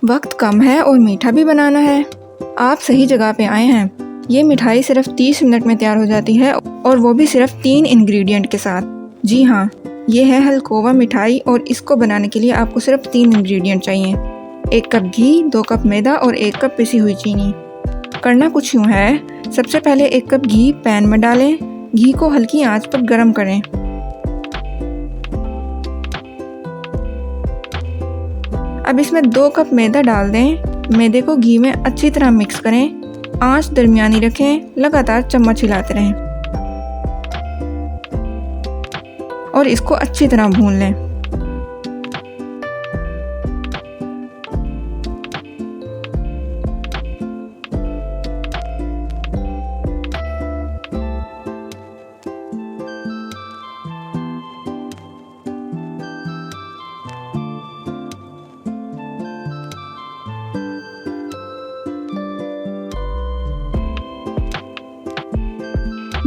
वक्त कम है और मीठा भी बनाना है। आप सही जगह पे आए हैं। ये मिठाई सिर्फ 30 मिनट में तैयार हो जाती है और वो भी सिर्फ 3 इंग्रेडिएंट के साथ। जी हाँ, ये है हलकोवा मिठाई और इसको बनाने के लिए आपको सिर्फ 3 इंग्रेडिएंट चाहिए। 1 कप घी, 2 कप मैदा और 1 कप पिसी हुई चीनी। करना कुछ यूँ है, सबसे पहले 1 कप घी पैन में डालें। घी को हल्की आंच पर गर्म करें। अब इसमें 2 कप मैदा डाल दें। मैदे को घी में अच्छी तरह मिक्स करें। आंच दरमियानी रखें, लगातार चम्मच हिलाते रहें और इसको अच्छी तरह भून लें।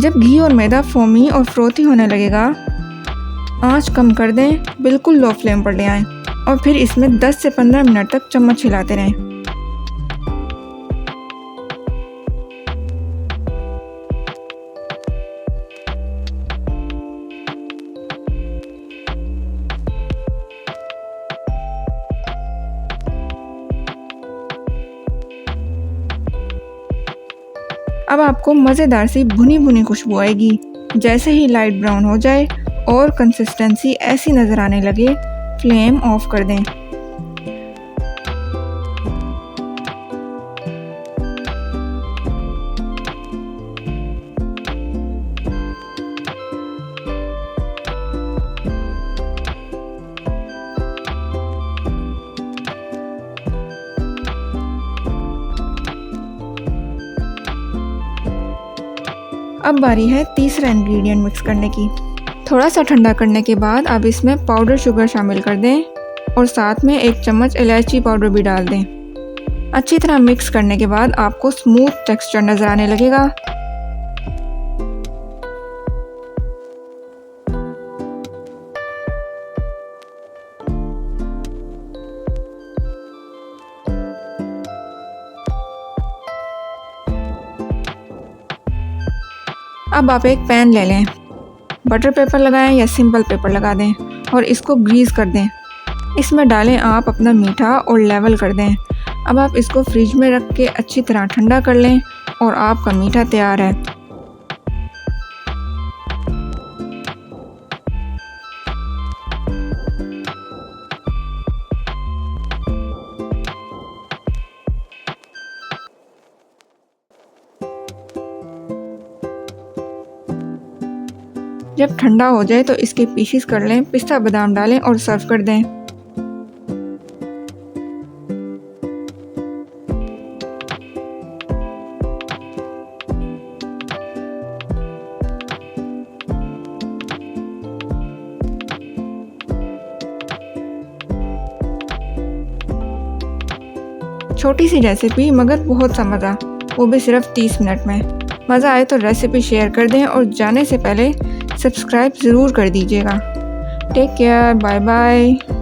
जब घी और मैदा फोमी और फ्रोथी होने लगेगा, आंच कम कर दें, बिल्कुल लो फ्लेम पर ले आएं और फिर इसमें 10 से 15 मिनट तक चम्मच हिलाते रहें। अब आपको मज़ेदार सी भुनी भुनी खुशबू आएगी। जैसे ही लाइट ब्राउन हो जाए और कंसिस्टेंसी ऐसी नज़र आने लगे, फ्लेम ऑफ कर दें। अब बारी है तीसरा इंग्रेडिएंट मिक्स करने की। थोड़ा सा ठंडा करने के बाद अब इसमें पाउडर शुगर शामिल कर दें और साथ में 1 चम्मच इलायची पाउडर भी डाल दें। अच्छी तरह मिक्स करने के बाद आपको स्मूथ टेक्सचर नज़र आने लगेगा। अब आप एक पैन ले लें, बटर पेपर लगाएं या सिंपल पेपर लगा दें और इसको ग्रीस कर दें। इसमें डालें आप अपना मीठा और लेवल कर दें। अब आप इसको फ्रिज में रख के अच्छी तरह ठंडा कर लें और आपका मीठा तैयार है। जब ठंडा हो जाए तो इसके पीसेस कर लें, पिस्ता बादाम डालें और सर्व कर दें। छोटी सी रेसिपी मगर बहुत सा मज़ा, वो भी सिर्फ 30 मिनट में। मज़ा आए तो रेसिपी शेयर कर दें और जाने से पहले सब्सक्राइब ज़रूर कर दीजिएगा। Take care, bye bye.